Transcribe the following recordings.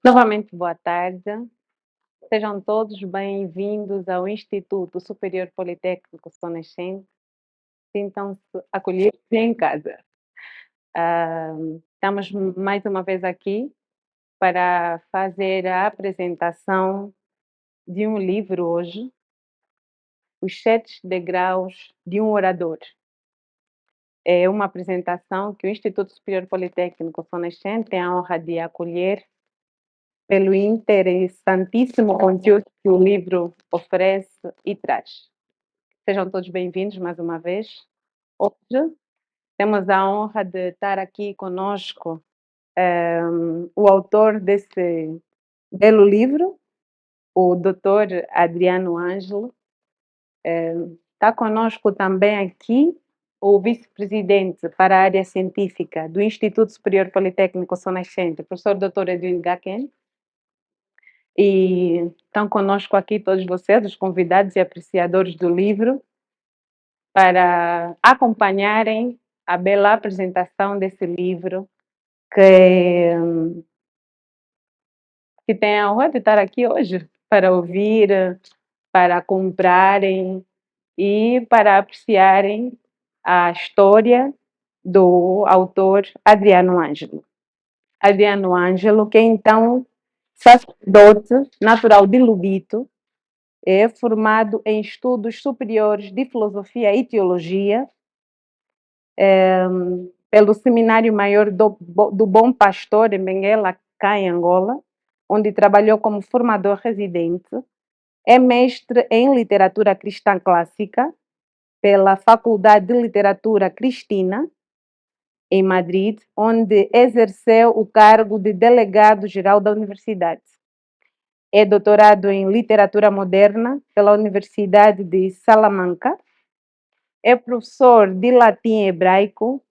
Novamente, boa tarde. Sejam todos bem-vindos ao Instituto Superior Politécnico São Nascente. Sintam-se acolhidos em casa. Ah, Estamos mais uma vez aqui para fazer a apresentação de um livro hoje, Os Sete Degraus de um Orador. É uma apresentação que o Instituto Superior Politécnico São Nascente tem a honra de acolher pelo interessantíssimo conteúdo que o livro oferece e traz. Sejam todos bem-vindos mais uma vez. Hoje temos a honra de estar aqui conosco o autor desse belo livro, o Dr. Adriano Ângelo. Está conosco também aqui o vice-presidente para a área científica do Instituto Superior Politécnico São Nascente, professor Dr. Edwin Gaken. E estão conosco aqui todos vocês, os convidados e apreciadores do livro, para acompanharem a bela apresentação desse livro, que tem a honra de estar aqui hoje, para ouvir, para comprarem e para apreciarem a história do autor Adriano Ângelo. Adriano Ângelo, que é então sacerdote natural de Lubito, é formado em estudos superiores de filosofia e teologia pelo Seminário Maior do Bom Pastor em Benguela, cá em Angola, onde trabalhou como formador residente. É mestre em literatura cristã clássica pela Faculdade de Literatura Cristina, em Madrid, onde exerceu o cargo de delegado-geral da universidade. É doutorado em literatura moderna pela Universidade de Salamanca. É professor de latim e hebraico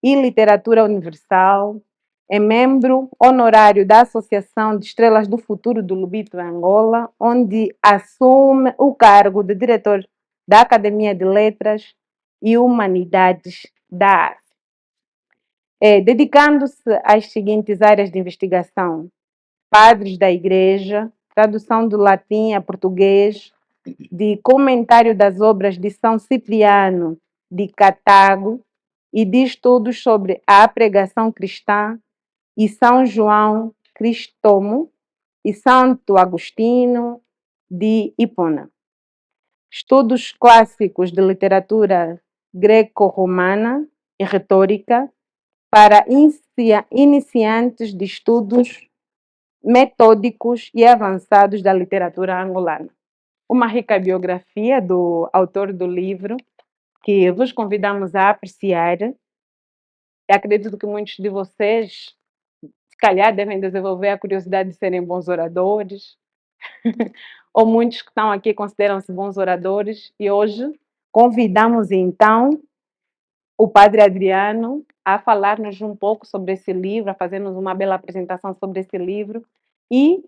e literatura universal. É membro honorário da Associação de Estrelas do Futuro do Lubito, Angola, onde assume o cargo de diretor da Academia de Letras e Humanidades da Arte. Dedicando-se às seguintes áreas de investigação: padres da Igreja, tradução do latim a português, de comentário das obras de São Cipriano de Cartago e de estudos sobre a pregação cristã e São João Cristóstomo e Santo Agostinho de Hipona. Estudos clássicos de literatura greco-romana e retórica para iniciantes de estudos metódicos e avançados da literatura angolana. Uma rica biografia do autor do livro, que vos convidamos a apreciar. Eu acredito que muitos de vocês, se calhar, devem desenvolver a curiosidade de serem bons oradores, ou muitos que estão aqui consideram-se bons oradores, e hoje convidamos então o Padre Adriano a falar-nos um pouco sobre esse livro, a fazer-nos uma bela apresentação sobre esse livro e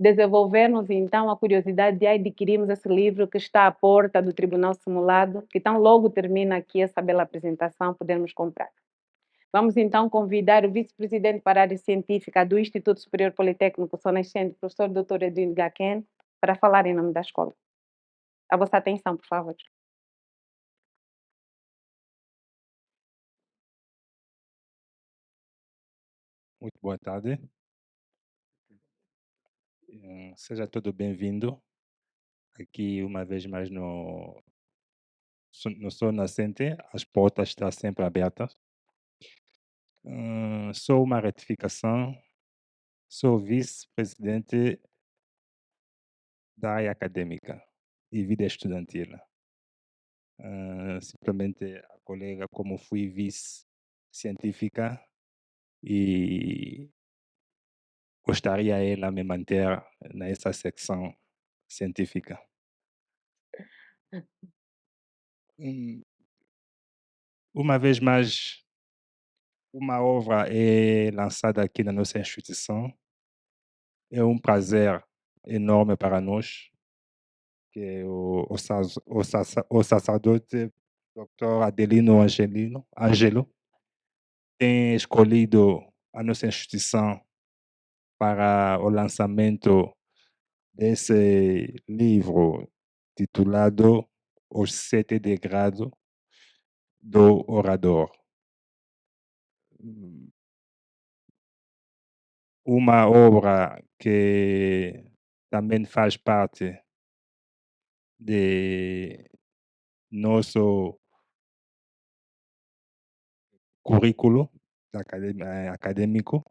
desenvolver-nos então a curiosidade de adquirirmos esse livro que está à porta do Tribunal Simulado, que tão logo termina aqui essa bela apresentação, podemos comprar. Vamos então convidar o vice-presidente para a área científica do Instituto Superior Politécnico São Nascente, professor Dr. Edwin Gaken, para falar em nome da escola. A vossa atenção, por favor. Muito boa tarde. Seja todo bem-vindo aqui uma vez mais no Sol Nascente. As portas estão sempre abertas. Sou uma retificação. Sou vice-presidente da área acadêmica e vida estudantil. Simplesmente a colega, como fui vice-científica, e gostaria ela me manter nessa secção científica. Uma vez mais, uma obra é lançada aqui na nossa instituição. É um prazer enorme para nós, que o sacerdote Dr. Adelino Ângelo tem escolhido a nossa instituição para o lançamento desse livro titulado Os Sete Degrados do Orador. Uma obra que também faz parte de nosso currículo acadêmico,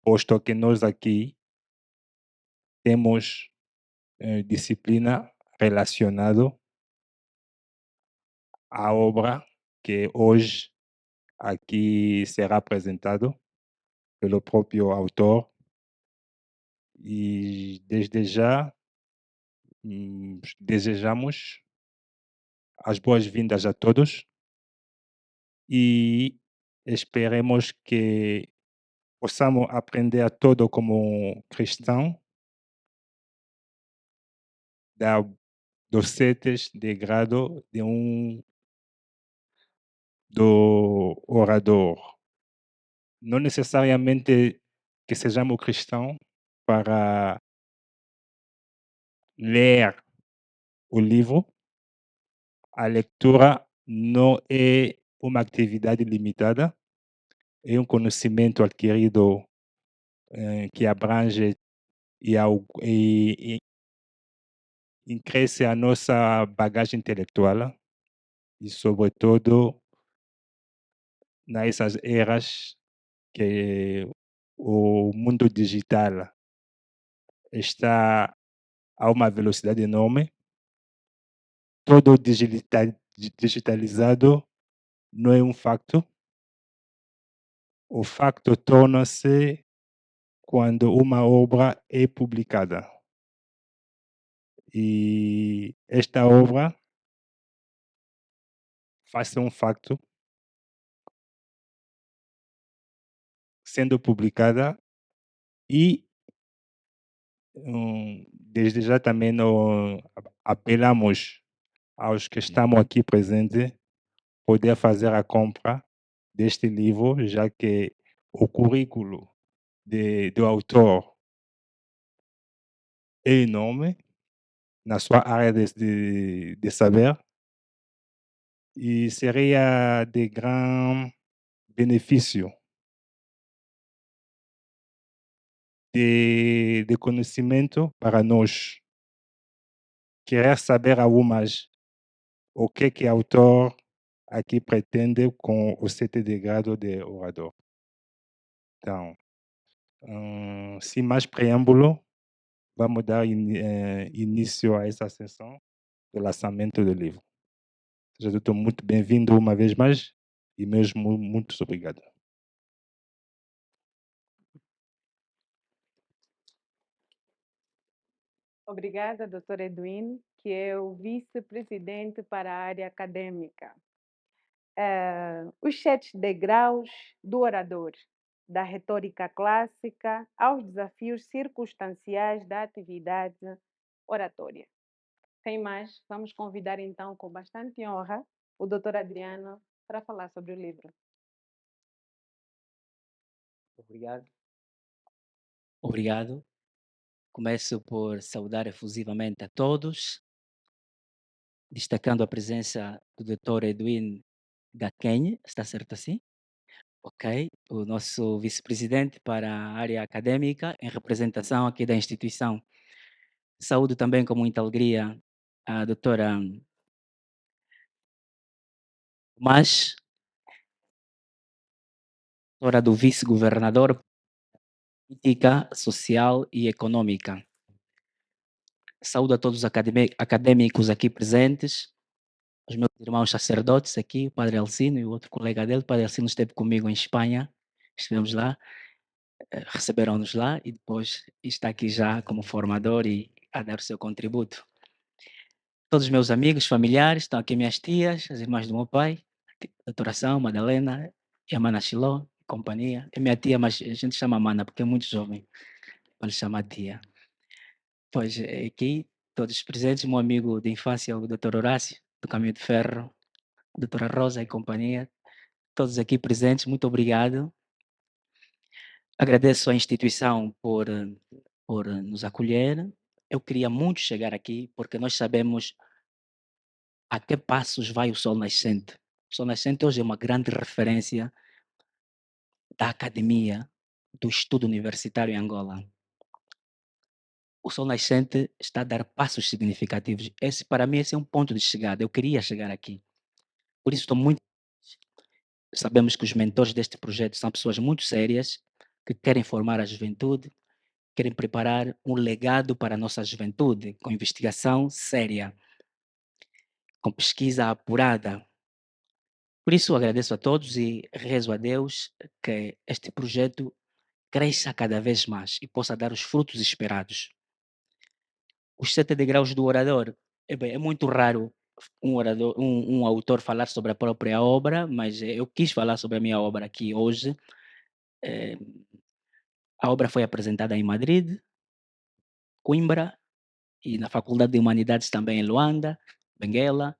posto que nós aqui temos disciplina relacionada à obra que hoje aqui será apresentado pelo próprio autor, e desde já desejamos as boas-vindas a todos e esperemos que possamos aprender a todo como cristão dos sete degrados do orador. Não necessariamente que sejamos cristãos para ler o livro. A leitura não é uma atividade limitada, é um conhecimento adquirido que abrange e cresce a nossa bagagem intelectual e, sobretudo, nessas eras que o mundo digital está a uma velocidade enorme. Todo digitalizado não é um facto. O facto torna-se quando uma obra é publicada. E esta obra faz-se um facto sendo publicada e desde já também apelamos aos que estamos aqui presentes poder fazer a compra deste livro, já que o currículo do autor é enorme na sua área de saber e seria de grande benefício de conhecimento para nós. Querer saber algo mais o que o autor aqui pretende com o sete degrado de orador. Então, sem mais preâmbulo, vamos dar início a essa sessão do lançamento do livro. Seja tudo muito bem-vindo uma vez mais e mesmo muito obrigado. Obrigada, doutor Edwin, que é o vice-presidente para a área acadêmica. Os 7 degraus do orador, da retórica clássica aos desafios circunstanciais da atividade oratória. Sem mais, vamos convidar então, com bastante honra, o doutor Adriano para falar sobre o livro. Obrigado. Obrigado. Começo por saudar efusivamente a todos, destacando a presença do Dr. Edwin Gaquenhe, está certo assim? Ok, o nosso vice-presidente para a área acadêmica, em representação aqui da instituição. Saúdo também com muita alegria a doutora Tomás, doutora do vice-governador, política, social e econômica. Saúdo a todos os acadêmicos aqui presentes, os meus irmãos sacerdotes aqui, o Padre Alcino e o outro colega dele. O Padre Alcino esteve comigo em Espanha, estivemos lá, receberam-nos lá e depois está aqui já como formador e a dar o seu contributo. Todos os meus amigos, familiares, estão aqui minhas tias, as irmãs do meu pai, a doutora São, Madalena e a Mana Shiló, companhia. É minha tia, mas a gente chama Mana porque é muito jovem, para lhe chamar tia. Pois aqui, todos presentes, meu amigo de infância, o doutor Horácio, do Caminho de Ferro, a doutora Rosa e companhia, todos aqui presentes, muito obrigado. Agradeço à instituição por nos acolher. Eu queria muito chegar aqui, porque nós sabemos a que passos vai o Sol Nascente. O Sol Nascente hoje é uma grande referência da academia, do estudo universitário em Angola. O Sol Nascente está a dar passos significativos. Esse, para mim, esse é um ponto de chegada. Eu queria chegar aqui. Por isso, estou muito. Sabemos que os mentores deste projeto são pessoas muito sérias, que querem formar a juventude, querem preparar um legado para a nossa juventude, com investigação séria, com pesquisa apurada. Por isso, agradeço a todos e rezo a Deus que este projeto cresça cada vez mais e possa dar os frutos esperados. Os 7 degraus do orador. É muito raro um autor falar sobre a própria obra, mas eu quis falar sobre a minha obra aqui hoje. A obra foi apresentada em Madrid, Coimbra e na Faculdade de Humanidades também em Luanda, Benguela,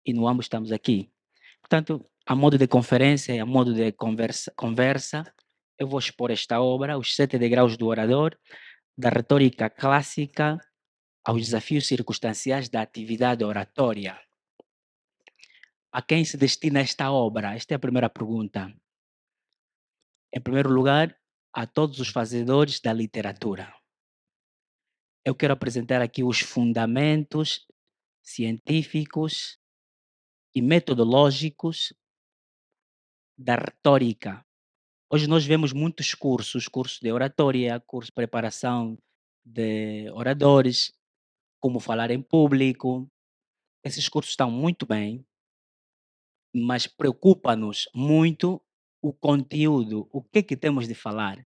e no ambos estamos aqui. Portanto, a modo de conferência, a modo de conversa, eu vou expor esta obra, Os 7 degraus do orador, da retórica clássica aos desafios circunstanciais da atividade oratória. A quem se destina esta obra? Esta é a primeira pergunta. Em primeiro lugar, a todos os fazedores da literatura. Eu quero apresentar aqui os fundamentos científicos e metodológicos da retórica. Hoje nós vemos muitos cursos de oratória, cursos de preparação de oradores, como falar em público. Esses cursos estão muito bem, mas preocupa-nos muito o conteúdo, o que temos de falar.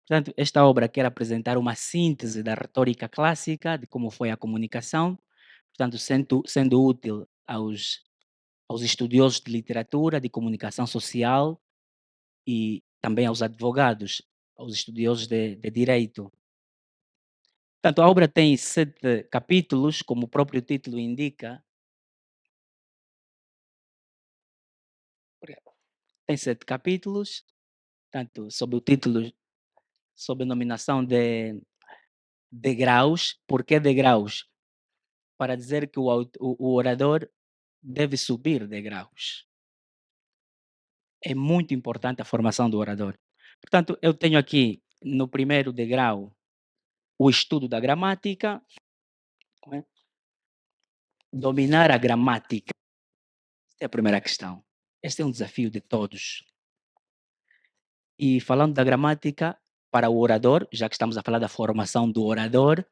Portanto, esta obra quer apresentar uma síntese da retórica clássica, de como foi a comunicação, portanto, sendo útil aos estudiosos de literatura, de comunicação social e também aos advogados, aos estudiosos de direito. Portanto, a obra tem 7 capítulos, como o próprio título indica. Tem 7 capítulos, tanto sob o título, sob a nominação de degraus. Por que degraus? Para dizer que o orador deve subir degraus. É muito importante a formação do orador. Portanto, eu tenho aqui no primeiro degrau o estudo da gramática, né? Dominar a gramática. Esta é a primeira questão. Este é um desafio de todos. E falando da gramática, para o orador, já que estamos a falar da formação do orador,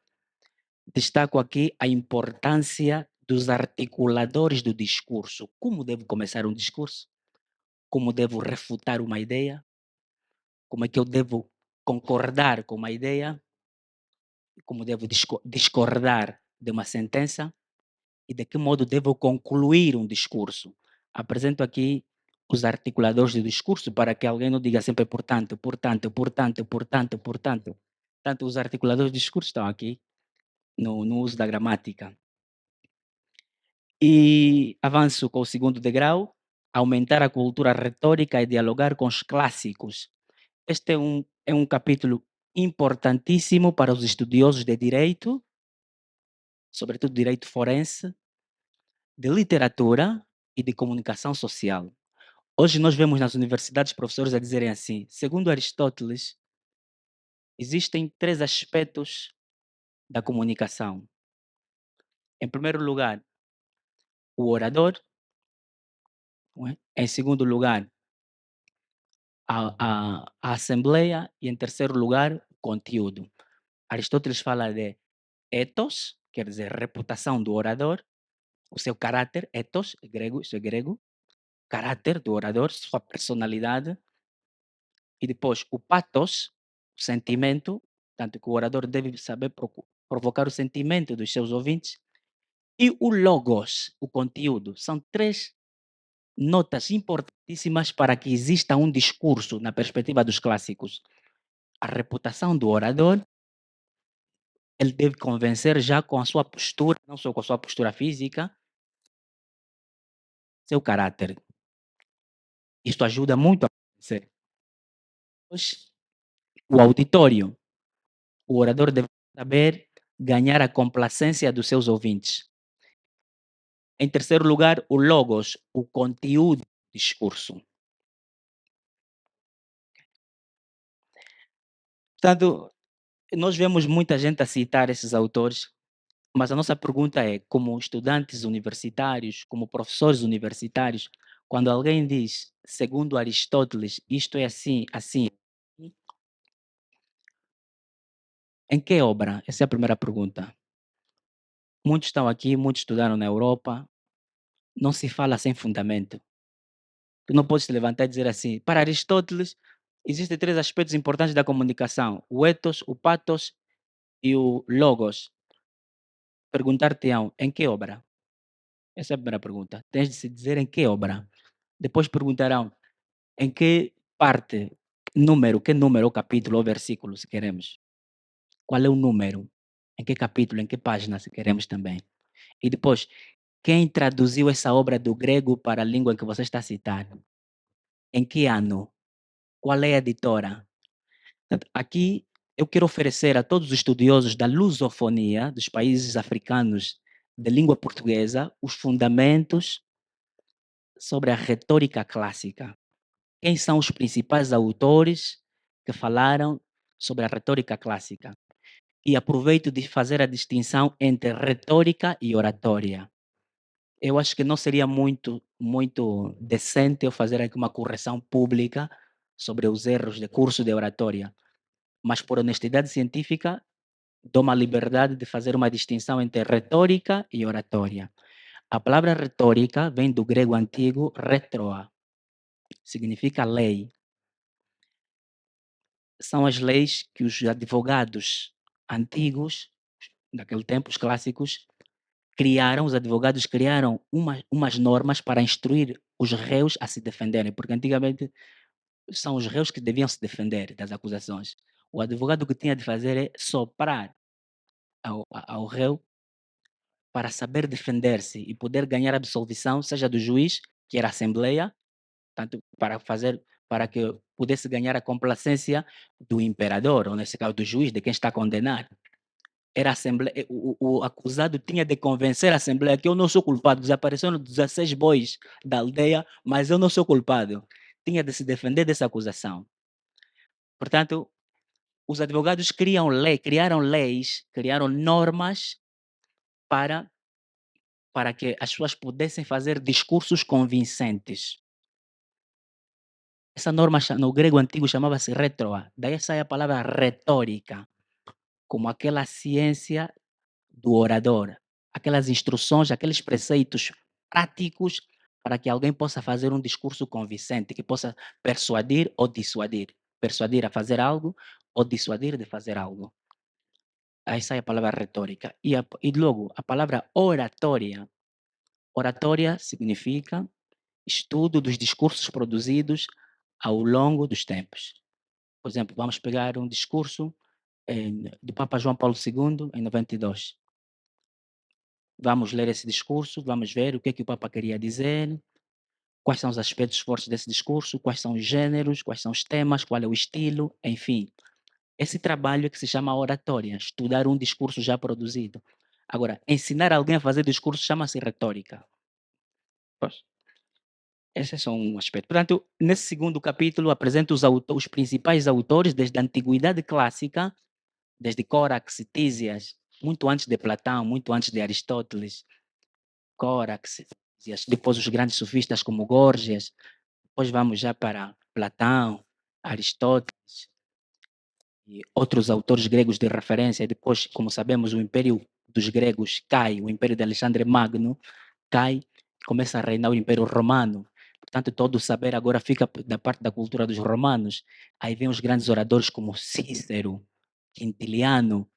destaco aqui a importância dos articuladores do discurso. Como devo começar um discurso? Como devo refutar uma ideia? Como é que eu devo concordar com uma ideia? Como devo discordar de uma sentença? E de que modo devo concluir um discurso? Apresento aqui os articuladores do discurso para que alguém não diga sempre portanto, portanto, portanto, portanto, portanto. Portanto, os articuladores do discurso estão aqui no uso da gramática. E avanço com o segundo degrau, aumentar a cultura retórica e dialogar com os clássicos. Este é um capítulo importantíssimo para os estudiosos de direito, sobretudo direito forense, de literatura e de comunicação social. Hoje nós vemos nas universidades professores a dizerem assim, segundo Aristóteles, existem 3 aspectos da comunicação. Em primeiro lugar, o orador. Não é? Em segundo lugar, a assembleia e em terceiro lugar, o conteúdo. Aristóteles fala de ethos, quer dizer, reputação do orador, o seu caráter, ethos, grego, isso é grego, caráter do orador, sua personalidade, e depois o pathos, o sentimento, tanto que o orador deve saber provocar o sentimento dos seus ouvintes, e o logos, o conteúdo. São 3 notas importantíssimas para que exista um discurso na perspectiva dos clássicos. A reputação do orador, ele deve convencer já com a sua postura, não só com a sua postura física, seu caráter. Isto ajuda muito a convencer. O auditório. O orador deve saber ganhar a complacência dos seus ouvintes. Em terceiro lugar, o logos, o conteúdo do discurso. Portanto, nós vemos muita gente a citar esses autores, mas a nossa pergunta é, como estudantes universitários, como professores universitários, quando alguém diz, segundo Aristóteles, isto é assim, assim, em que obra? Essa é a primeira pergunta. Muitos estão aqui, muitos estudaram na Europa, não se fala sem fundamento. Tu não podes te levantar e dizer assim, para Aristóteles, existem 3 aspectos importantes da comunicação, o ethos, o pathos e o logos. Perguntar-te-ão, em que obra? Essa é a primeira pergunta. Tens de se dizer em que obra. Depois perguntarão, em que parte, que número ou capítulo ou versículo, se queremos. Qual é o número? Em que capítulo, em que página, se queremos também. E depois, quem traduziu essa obra do grego para a língua que você está citando? Em que ano? Qual é a editora? Portanto, aqui eu quero oferecer a todos os estudiosos da lusofonia dos países africanos de língua portuguesa os fundamentos sobre a retórica clássica. Quem são os principais autores que falaram sobre a retórica clássica? E aproveito de fazer a distinção entre retórica e oratória. Eu acho que não seria muito decente eu fazer aqui uma correção pública sobre os erros de curso de oratória, mas por honestidade científica dou uma liberdade de fazer uma distinção entre retórica e oratória. A palavra retórica vem do grego antigo retroa, significa lei. São as leis que os advogados antigos, naquele tempo, os clássicos, os advogados criaram umas normas para instruir os réus a se defenderem, porque antigamente são os réus que deviam se defender das acusações. O advogado o que tinha de fazer é soprar ao réu para saber defender-se e poder ganhar absolvição, seja do juiz, que era a Assembleia, tanto para que pudesse ganhar a complacência do imperador, ou nesse caso do juiz, de quem está condenado. Era a Assembleia, o acusado tinha de convencer a Assembleia que eu não sou culpado, desapareceram 16 bois da aldeia, mas eu não sou culpado. Tinha de se defender dessa acusação. Portanto, os advogados criaram leis, criaram normas para que as pessoas pudessem fazer discursos convincentes. Essa norma no grego antigo chamava-se retroa, daí sai a palavra retórica, como aquela ciência do orador, aquelas instruções, aqueles preceitos práticos para que alguém possa fazer um discurso convincente, que possa persuadir ou dissuadir. Persuadir a fazer algo ou dissuadir de fazer algo. Aí sai a palavra retórica. E logo, a palavra oratória. Oratória significa estudo dos discursos produzidos ao longo dos tempos. Por exemplo, vamos pegar um discurso do Papa João Paulo II, em 92. Vamos ler esse discurso, vamos ver o que é que o Papa queria dizer, quais são os aspectos fortes desse discurso, quais são os gêneros, quais são os temas, qual é o estilo, enfim. Esse trabalho é que se chama oratória, estudar um discurso já produzido. Agora, ensinar alguém a fazer discurso chama-se retórica. Pois. Esse é só um aspecto. Portanto, nesse segundo capítulo, apresento os principais autores desde a Antiguidade Clássica, desde Córax e Tísias, muito antes de Platão, muito antes de Aristóteles. Córax, Tísias, depois os grandes sofistas como Górgias, depois vamos já para Platão, Aristóteles e outros autores gregos de referência. Depois, como sabemos, o Império dos Gregos cai, o Império de Alexandre Magno cai, começa a reinar o Império Romano. Portanto, todo o saber agora fica da parte da cultura dos romanos. Aí vem os grandes oradores como Cícero, Quintiliano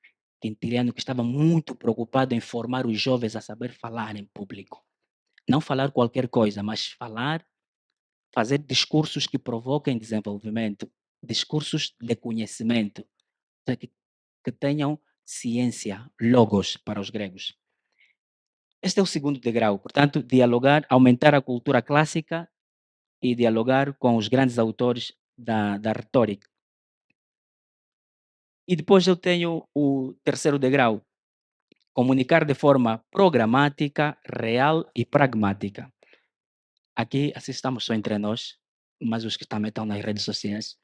que estava muito preocupado em formar os jovens a saber falar em público. Não falar qualquer coisa, mas fazer discursos que provoquem desenvolvimento, discursos de conhecimento, que tenham ciência, logos para os gregos. Este é o segundo degrau, portanto, dialogar, aumentar a cultura clássica e dialogar com os grandes autores da retórica. E depois eu tenho o terceiro degrau, comunicar de forma programática, real e pragmática. Aqui, assim estamos só entre nós, mas os que também estão nas redes sociais.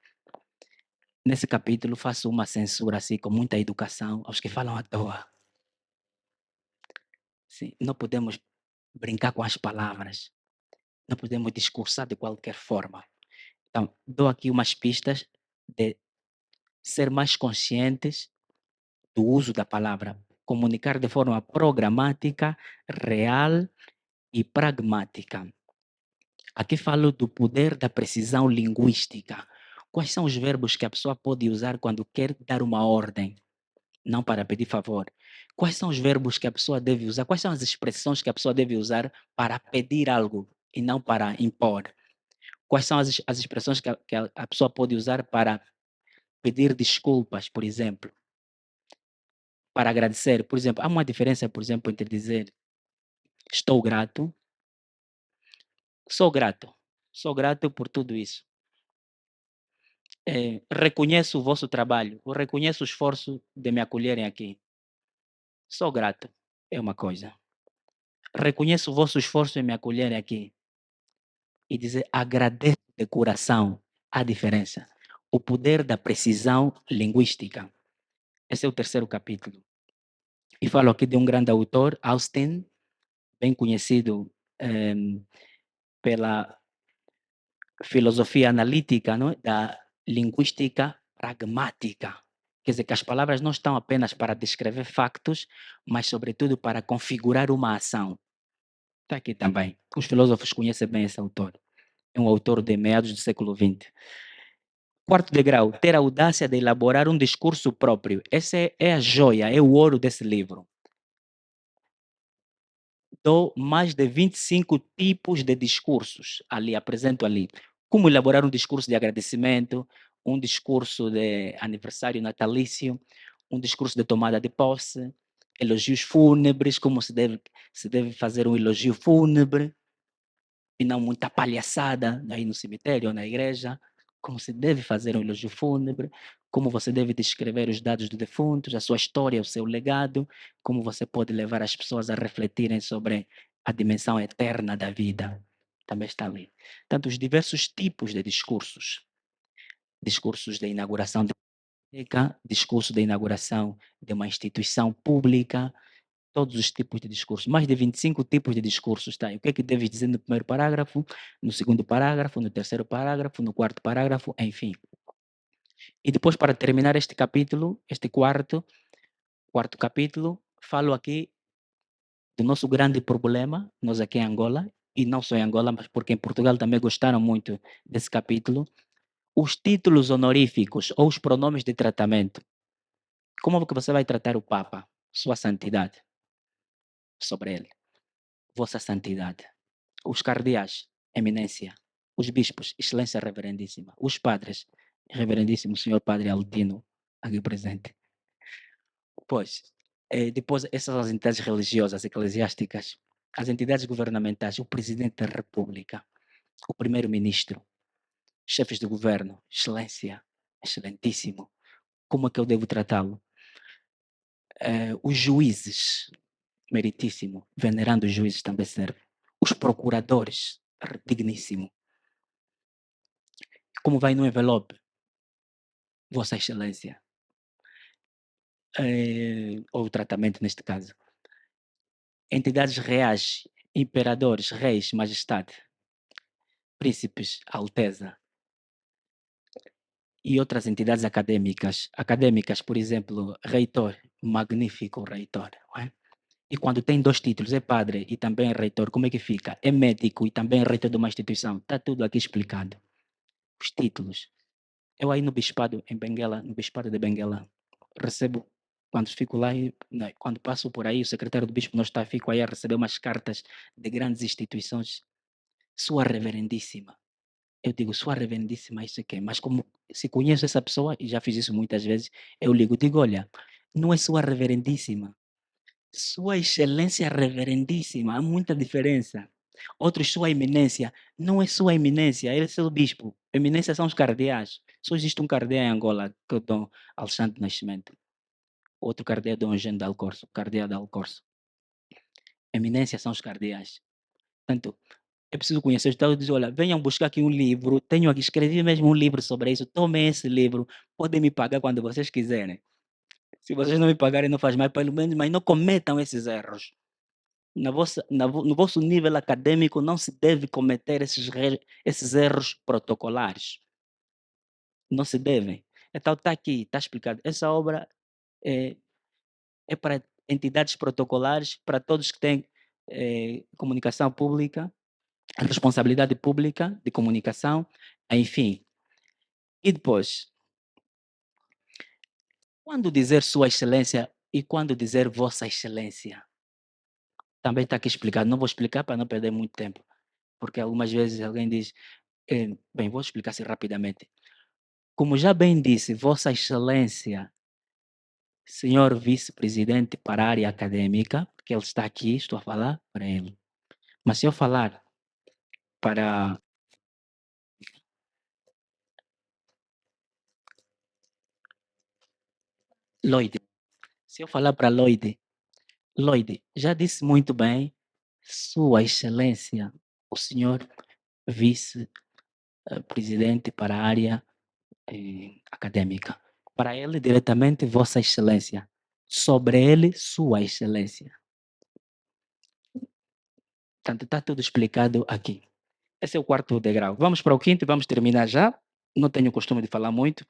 Nesse capítulo faço uma censura assim, com muita educação, aos que falam à toa. Sim, não podemos brincar com as palavras, não podemos discursar de qualquer forma. Então, dou aqui umas pistas de ser mais conscientes do uso da palavra, comunicar de forma programática, real e pragmática. Aqui falo do poder da precisão linguística. Quais são os verbos que a pessoa pode usar quando quer dar uma ordem, não para pedir favor? Quais são os verbos que a pessoa deve usar? Quais são as expressões que a pessoa deve usar para pedir algo e não para impor? Quais são as expressões que a pessoa pode usar para pedir desculpas, por exemplo? Para agradecer, por exemplo, há uma diferença, por exemplo, entre dizer estou grato, sou grato por tudo isso. Reconheço o vosso trabalho, eu reconheço o esforço de me acolherem aqui. Sou grato, é uma coisa. Reconheço o vosso esforço em me acolherem aqui. E dizer agradeço de coração, há diferença. O poder da precisão linguística. Esse é o terceiro capítulo. E falo aqui de um grande autor, Austin, bem conhecido pela filosofia analítica, não é? Da linguística pragmática. Quer dizer, que as palavras não estão apenas para descrever factos, mas, sobretudo, para configurar uma ação. Está aqui também. Os filósofos conhecem bem esse autor. É um autor de meados do século XX. Quarto degrau, ter a audácia de elaborar um discurso próprio. Essa é a joia, é o ouro desse livro. Dou mais de 25 tipos de discursos ali, apresento ali. Como elaborar um discurso de agradecimento, um discurso de aniversário natalício, um discurso de tomada de posse, elogios fúnebres, como se deve fazer um elogio fúnebre, e não muita palhaçada aí no cemitério ou na igreja, como se deve fazer um elogio fúnebre, como você deve descrever os dados do defunto, a sua história, o seu legado, como você pode levar as pessoas a refletirem sobre a dimensão eterna da vida. Também está ali. Tanto os diversos tipos de discursos. Discursos de inauguração de discurso de inauguração de uma instituição pública, todos os tipos de discursos, mais de 25 tipos de discursos, tá? E o que é que deves dizer no primeiro parágrafo, no segundo parágrafo, no terceiro parágrafo, no quarto parágrafo, enfim. E depois, para terminar este capítulo, este quarto capítulo, falo aqui do nosso grande problema, nós aqui em Angola, e não só em Angola, mas porque em Portugal também gostaram muito desse capítulo, os títulos honoríficos ou os pronomes de tratamento. Como é que você vai tratar o Papa? Sua Santidade. Sobre ele. Vossa Santidade. Os cardeais, Eminência. Os bispos, Excelência Reverendíssima. Os padres, Reverendíssimo Senhor Padre Altino, aqui presente. Pois, depois essas são as entidades religiosas, eclesiásticas, as entidades governamentais, o Presidente da República, o Primeiro-Ministro, chefes de governo, Excelência, Excelentíssimo. Como é que eu devo tratá-lo? Os juízes, Meritíssimo, venerando os juízes também serve. Os procuradores, Digníssimo. Como vai no envelope? Vossa Excelência. Ou tratamento neste caso. Entidades reais, imperadores, reis, majestade, príncipes, alteza. E outras entidades acadêmicas, por exemplo, reitor, magnífico reitor. Não é? E quando tem dois títulos, é padre e também é reitor, como é que fica? É médico e também é reitor de uma instituição. Está tudo aqui explicado. Os títulos. Eu aí no bispado, em Benguela, no bispado de Benguela, recebo, quando fico lá, quando passo por aí, o secretário do bispo não está, fico aí a receber umas cartas de grandes instituições. Sua Reverendíssima. Eu digo, Sua Reverendíssima, isso é quê? Mas como se conheço essa pessoa, e já fiz isso muitas vezes, eu digo, olha, não é Sua Reverendíssima. Sua Excelência Reverendíssima, há muita diferença. Outros, Sua Eminência. Não é Sua Eminência, ele é seu bispo. Eminência são os cardeais. Só existe um cardeal em Angola, que é o Dom Alexandre Nascimento. Outro cardeal é Dom Eugênio de Alcorso, cardeal de Alcorso. Eminência são os cardeais. Portanto, é preciso conhecer. Então, eu digo, olha, venham buscar aqui um livro, tenho aqui, escrevi mesmo um livro sobre isso, tomem esse livro, podem me pagar quando vocês quiserem. Se vocês não me pagarem, não faz mais, pelo menos, mas não cometam esses erros. No vosso nível acadêmico, não se deve cometer esses erros protocolares. Não se devem. Então, está aqui, está explicado. Essa obra é para entidades protocolares, para todos que têm comunicação pública, responsabilidade pública de comunicação, enfim. E depois, quando dizer Sua Excelência e quando dizer Vossa Excelência? Também está aqui explicado. Não vou explicar para não perder muito tempo, porque algumas vezes alguém diz, bem, vou explicar assim rapidamente. Como já bem disse, Vossa Excelência, Senhor Vice-Presidente para a área acadêmica, porque ele está aqui, estou a falar para ele. Mas se eu falar para Lloyd, se eu falar para Lloyd, já disse muito bem, Sua Excelência, o senhor vice-presidente para a área acadêmica. Para ele, diretamente, Vossa Excelência. Sobre ele, Sua Excelência. Portanto, está tudo explicado aqui. Esse é o quarto degrau. Vamos para o quinto e vamos terminar já. Não tenho o costume de falar muito.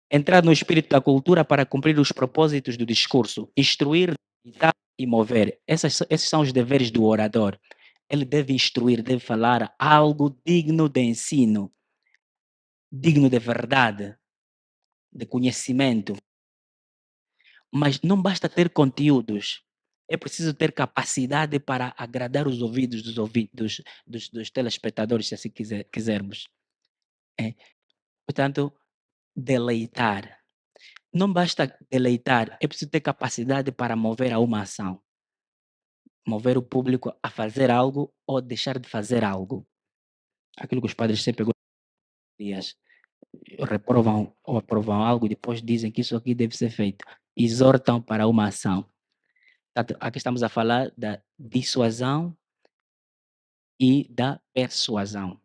Entrar no espírito da cultura para cumprir os propósitos do discurso. Instruir, editar e mover. Esses são os deveres do orador. Ele deve instruir, deve falar algo digno de ensino, digno de verdade, de conhecimento. Mas não basta ter conteúdos. É preciso ter capacidade para agradar os ouvidos dos telespectadores, se assim quisermos. Portanto, deleitar. Não basta deleitar, é preciso ter capacidade para mover a uma ação. Mover o público a fazer algo ou deixar de fazer algo. Aquilo que os padres sempre dias reprovam ou aprovam algo e depois dizem que isso aqui deve ser feito. Exortam para uma ação. Portanto, aqui estamos a falar da dissuasão e da persuasão.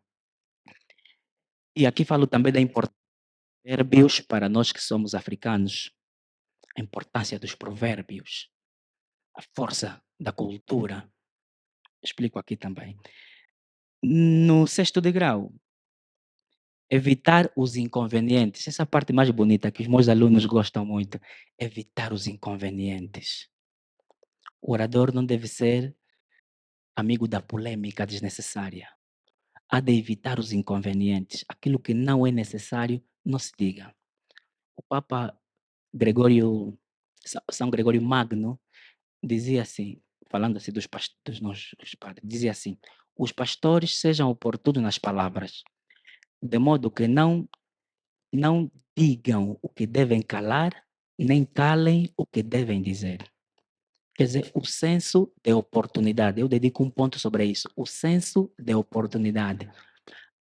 E aqui falo também da importância dos provérbios para nós que somos africanos. A importância dos provérbios. A força da cultura. Explico aqui também. No sexto degrau, evitar os inconvenientes. Essa é a parte mais bonita que os meus alunos gostam muito. Evitar os inconvenientes. O orador não deve ser amigo da polêmica desnecessária. Há de evitar os inconvenientes. Aquilo que não é necessário, não se diga. O Papa São Gregório Magno, dizia assim, falando assim dos nossos padres, dizia assim: os pastores sejam oportunos nas palavras, de modo que não digam o que devem calar, nem calem o que devem dizer. Quer dizer, o senso de oportunidade. Eu dedico um ponto sobre isso. O senso de oportunidade.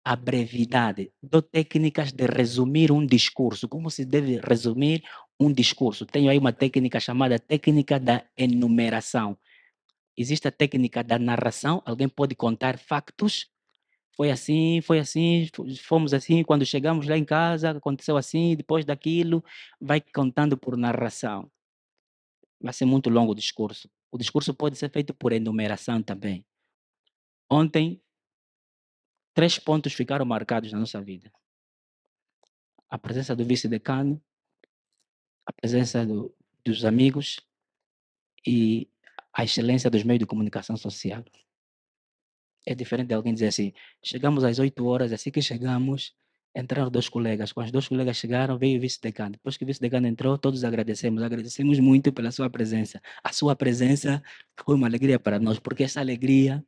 A brevidade. Dou técnicas de resumir um discurso. Como se deve resumir um discurso? Tenho aí uma técnica chamada técnica da enumeração. Existe a técnica da narração. Alguém pode contar factos. Foi assim, fomos assim, quando chegamos lá em casa, aconteceu assim, depois daquilo, vai contando por narração. Vai ser muito longo o discurso. O discurso pode ser feito por enumeração também. Ontem, 3 pontos ficaram marcados na nossa vida. A presença do vice-decano, a presença dos amigos e a excelência dos meios de comunicação social. É diferente de alguém dizer assim, chegamos às 8 horas, assim que chegamos, entraram 2 colegas. Quando os 2 colegas chegaram, veio o vice-decano. Depois que o vice-decano entrou, todos agradecemos. Agradecemos muito pela sua presença. A sua presença foi uma alegria para nós, porque essa alegria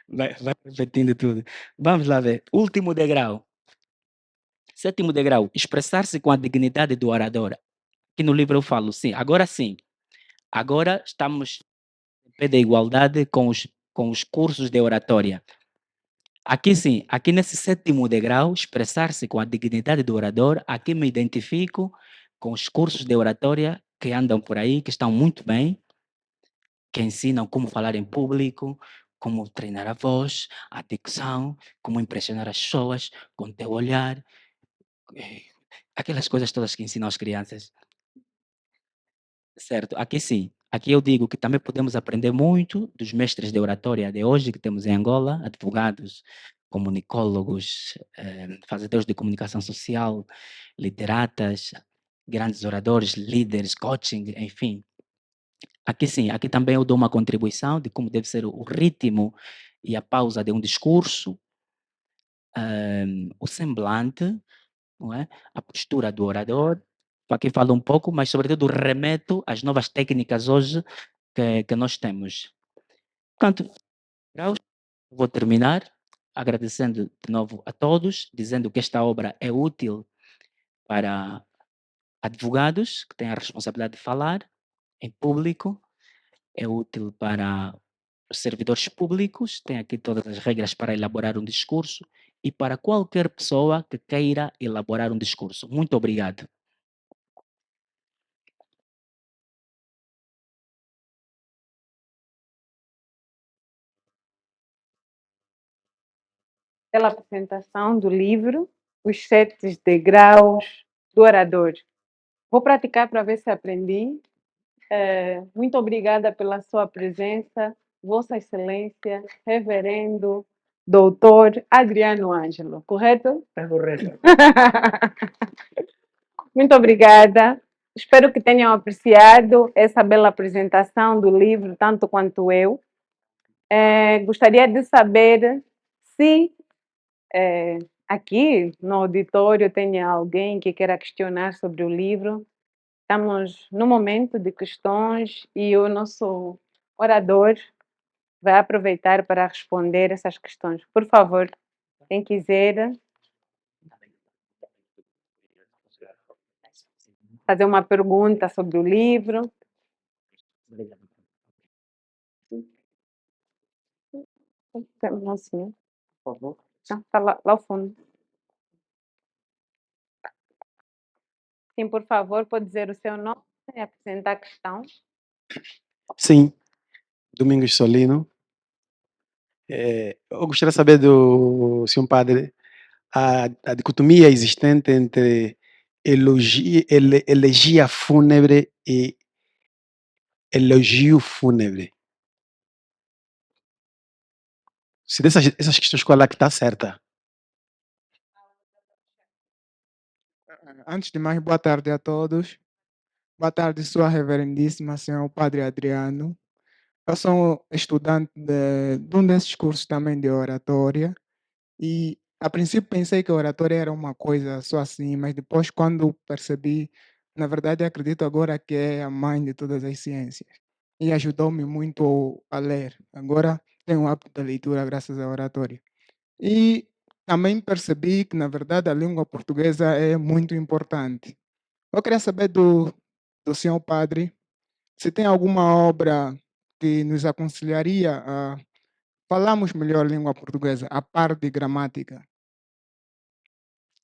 vai repetindo tudo. Vamos lá ver. Último degrau. 7º degrau. Expressar-se com a dignidade do orador. Aqui no livro eu falo, sim. Agora estamos em pé de igualdade com os cursos de oratória. Aqui sim, aqui nesse 7º degrau, expressar-se com a dignidade do orador, aqui me identifico com os cursos de oratória que andam por aí, que estão muito bem, que ensinam como falar em público, como treinar a voz, a dicção, como impressionar as pessoas com teu olhar, eh, aquelas coisas todas que ensinam as crianças. Certo, aqui sim. Aqui eu digo que também podemos aprender muito dos mestres de oratória de hoje que temos em Angola, advogados, comunicólogos, fazedores de comunicação social, literatas, grandes oradores, líderes, coaching, enfim. Aqui sim, aqui também eu dou uma contribuição de como deve ser o ritmo e a pausa de um discurso, o semblante, não é? A postura do orador. Aqui falo um pouco, mas sobretudo remeto às novas técnicas hoje que nós temos. Portanto, eu vou terminar agradecendo de novo a todos, dizendo que esta obra é útil para advogados que têm a responsabilidade de falar em público, é útil para os servidores públicos, tem aqui todas as regras para elaborar um discurso e para qualquer pessoa que queira elaborar um discurso. Muito obrigado. Pela apresentação do livro Os 7 Degraus do Orador. Vou praticar para ver se aprendi. Muito obrigada pela sua presença, Vossa Excelência, Reverendo Doutor Adriano Ângelo, correto? Está correto. Muito obrigada. Espero que tenham apreciado essa bela apresentação do livro, tanto quanto eu. Gostaria de saber se aqui no auditório tem alguém que queira questionar sobre o livro. Estamos no momento de questões e o nosso orador vai aproveitar para responder essas questões. Por favor, quem quiser fazer uma pergunta sobre o livro. Não, senhor. Por favor. Está lá ao fundo. Sim, por favor, pode dizer o seu nome e apresentar a questão. Sim, Domingos Solino. Eu gostaria de saber do senhor padre a dicotomia existente entre elegia fúnebre e elogio fúnebre. Se essas questões, qual é que está certa? Antes de mais, boa tarde a todos. Boa tarde, Sua Reverendíssima Senhor Padre Adriano. Eu sou estudante de um desses cursos também de oratória e a princípio pensei que a oratória era uma coisa só assim, mas depois quando percebi, na verdade acredito agora que é a mãe de todas as ciências e ajudou-me muito a ler. Agora tenho o hábito da leitura graças à oratória. E também percebi que, na verdade, a língua portuguesa é muito importante. Eu queria saber do senhor padre se tem alguma obra que nos aconselharia a falarmos melhor a língua portuguesa, a par de gramática.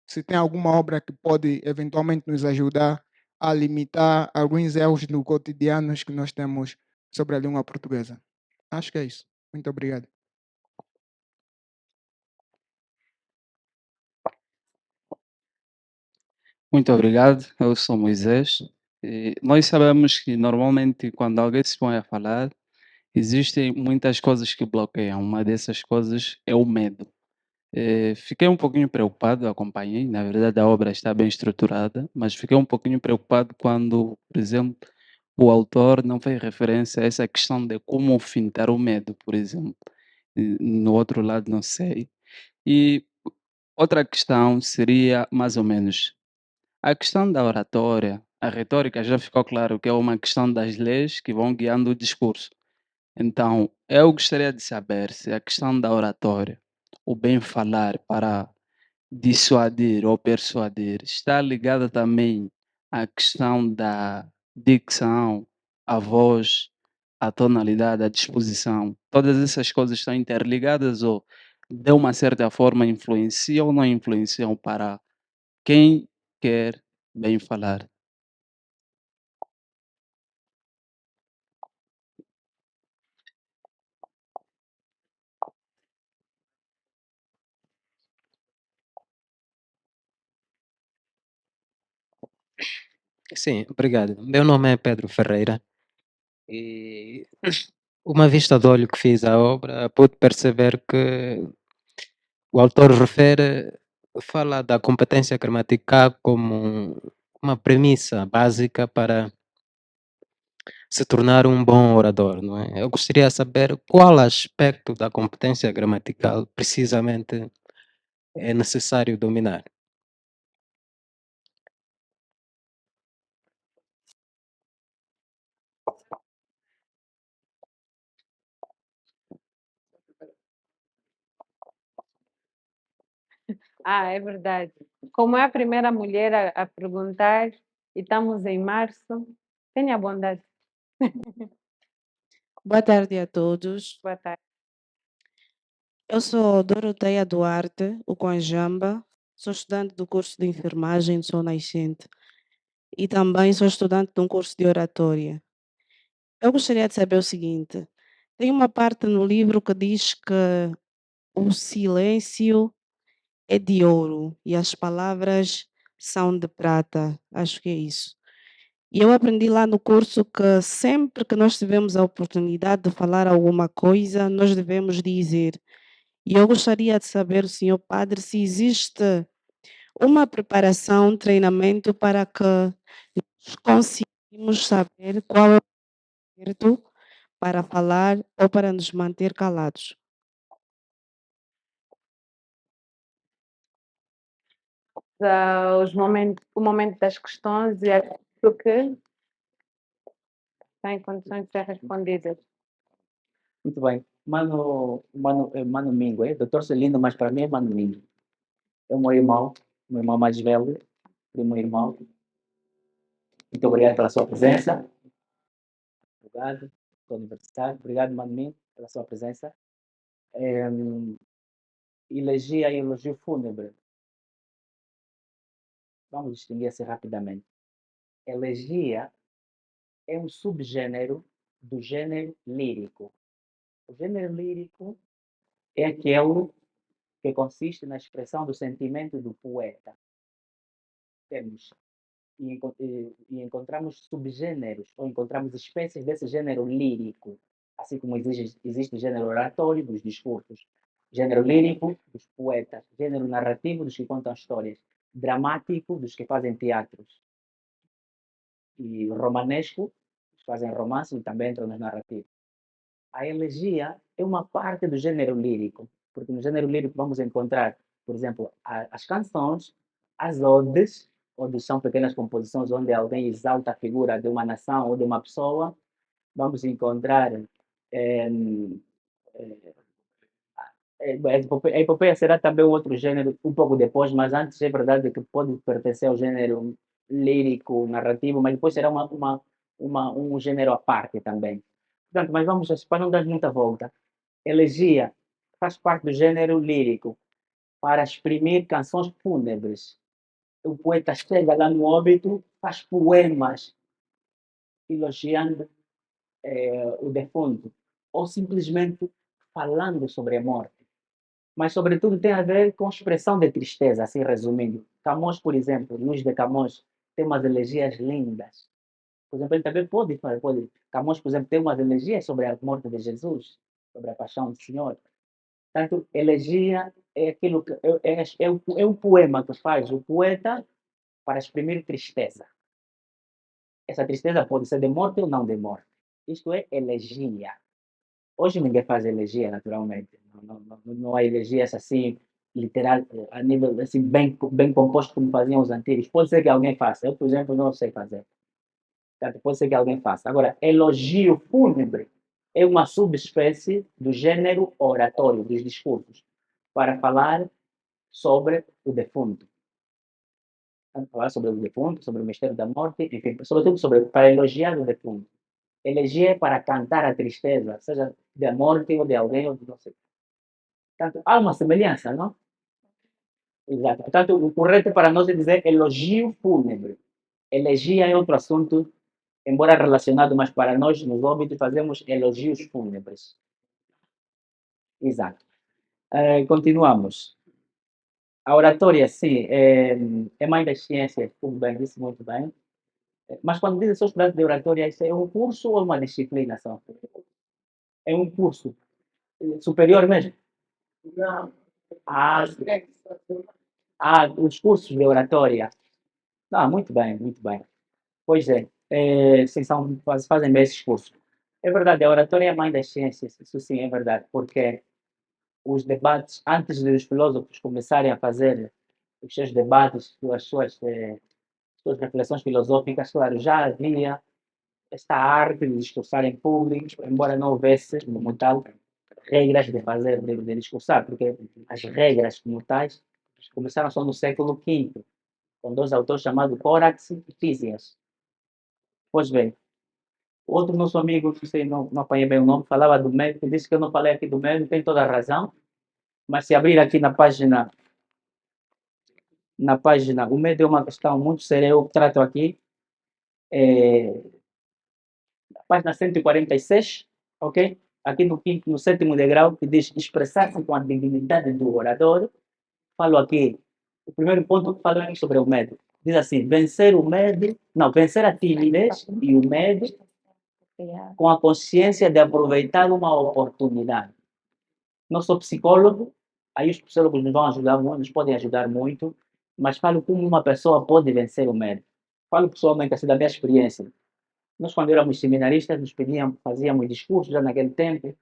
Se tem alguma obra que pode eventualmente nos ajudar a limitar alguns erros no cotidianos que nós temos sobre a língua portuguesa. Acho que é isso. Muito obrigado. Muito obrigado, eu sou Moisés. Nós sabemos que normalmente quando alguém se põe a falar, existem muitas coisas que bloqueiam. Uma dessas coisas é o medo. Fiquei um pouquinho preocupado, acompanhei, na verdade a obra está bem estruturada, mas fiquei um pouquinho preocupado quando, por exemplo, o autor não fez referência a essa questão de como fintar o medo, por exemplo. No outro lado, não sei. E outra questão seria mais ou menos a questão da oratória, a retórica já ficou claro que é uma questão das leis que vão guiando o discurso. Então, eu gostaria de saber se a questão da oratória, o bem falar para dissuadir ou persuadir, está ligada também à questão da dicção, a voz, a tonalidade, a disposição. Todas essas coisas estão interligadas ou de uma certa forma, influenciam ou não influenciam para quem quer bem falar? Sim, obrigado. Meu nome é Pedro Ferreira e uma vista de olho que fiz à obra, pude perceber que o autor fala da competência gramatical como uma premissa básica para se tornar um bom orador, não é? Eu gostaria de saber qual aspecto da competência gramatical precisamente é necessário dominar. Ah, é verdade. Como é a primeira mulher a perguntar, e estamos em março, tenha bondade. Boa tarde a todos. Boa tarde. Eu sou Doroteia Duarte, o Conjamba, sou estudante do curso de enfermagem, sou nascente e também sou estudante de um curso de oratória. Eu gostaria de saber o seguinte: tem uma parte no livro que diz que o silêncio é de ouro e as palavras são de prata. Acho que é isso. E eu aprendi lá no curso que sempre que nós tivermos a oportunidade de falar alguma coisa, nós devemos dizer. E eu gostaria de saber, senhor padre, se existe uma preparação, um treinamento para que nós conseguimos saber qual é o certo para falar ou para nos manter calados. O momento das questões e aquilo que está em condições de ser respondidas. Muito bem. Mano Mingo, é? Doutor Celino, mas para mim é Mano Mingo. É o meu irmão mais velho, primo irmão. Muito obrigado pela sua presença. Obrigado pelo aniversário. Obrigado, Mano Mingo, pela sua presença. Elegia e elogio fúnebre. Vamos distinguir assim rapidamente. Elegia é um subgênero do gênero lírico. O gênero lírico é aquele que consiste na expressão do sentimento do poeta. Temos e encontramos subgêneros, ou encontramos espécies desse gênero lírico, assim como existe o gênero oratório dos discursos, gênero lírico dos poetas, gênero narrativo dos que contam histórias, dramático dos que fazem teatros, e romanesco, dos que fazem romance e também entram nos narrativos. A elegia é uma parte do gênero lírico, porque no gênero lírico vamos encontrar, por exemplo, as canções, as odes, odes são pequenas composições onde alguém exalta a figura de uma nação ou de uma pessoa. Vamos encontrar eh, a epopeia será também um outro gênero, um pouco depois, mas antes é verdade que pode pertencer ao gênero lírico, narrativo, mas depois será um gênero à parte também. Portanto, mas vamos, para não dar muita volta, elegia faz parte do gênero lírico para exprimir canções fúnebres. O poeta chega lá no óbito, faz poemas elogiando o defunto, ou simplesmente falando sobre a morte. Mas, sobretudo, tem a ver com expressão de tristeza, assim resumindo. Camões, por exemplo, Luís de Camões, tem umas elegias lindas. Por exemplo, ele também pode. Camões, por exemplo, tem umas elegias sobre a morte de Jesus, sobre a paixão do Senhor. Portanto, elegia é aquilo que é o poema que faz o poeta para exprimir tristeza. Essa tristeza pode ser de morte ou não de morte. Isto é elegia. Hoje ninguém faz elegia, naturalmente. Não há elegias assim, literal, a nível assim, bem composto como faziam os antigos. Pode ser que alguém faça. Eu, por exemplo, não sei fazer. Portanto, pode ser que alguém faça. Agora, elogio fúnebre é uma subespécie do gênero oratório, dos discursos, para falar sobre o defunto. Para falar sobre o defunto, sobre o mistério da morte, enfim, sobretudo para elogiar o defunto. Elegia é para cantar a tristeza, seja da morte ou de alguém, ou de não sei. Portanto, há uma semelhança, não? Exato. Portanto, o correto para nós é dizer elogio fúnebre. Elegia é outro assunto, embora relacionado, mas para nós, nos óbitos, fazemos elogios fúnebres. Exato. Continuamos. A oratória, sim, é mãe das ciências, tudo bem, disse muito bem. Mas quando dizem só estudante de oratória, isso é um curso ou uma disciplina só? É um curso superior mesmo? Ah, os cursos de oratória. Ah, muito bem, muito bem. Pois é, sim, fazem bem esses cursos. É verdade, a oratória é a mãe das ciências, isso sim é verdade, porque os debates, antes dos filósofos começarem a fazer os seus debates, suas reflexões filosóficas, claro, já havia esta arte de discursar em público, embora não houvesse, como tal, regras de fazer, de discursar, porque as regras como tais começaram só no século V, com dois autores chamados Corax e Físias. Pois bem, outro nosso amigo, não sei, não apanhei bem o nome, falava do médico, disse que eu não falei aqui do médico, tem toda a razão, mas se abrir aqui na página, o medo é uma questão muito séria, eu trato aqui, página 146, ok? Aqui no sétimo degrau, que diz expressar-se com a dignidade do orador, falo aqui, o primeiro ponto falo aqui sobre o medo. Diz assim, vencer a timidez e o medo com a consciência de aproveitar uma oportunidade. Não sou psicólogo, aí os psicólogos nos vão ajudar, nos podem ajudar muito, mas falo como uma pessoa pode vencer o medo. Falo pessoalmente assim da minha experiência. Nós, quando éramos seminaristas, fazíamos discursos já naquele tempo.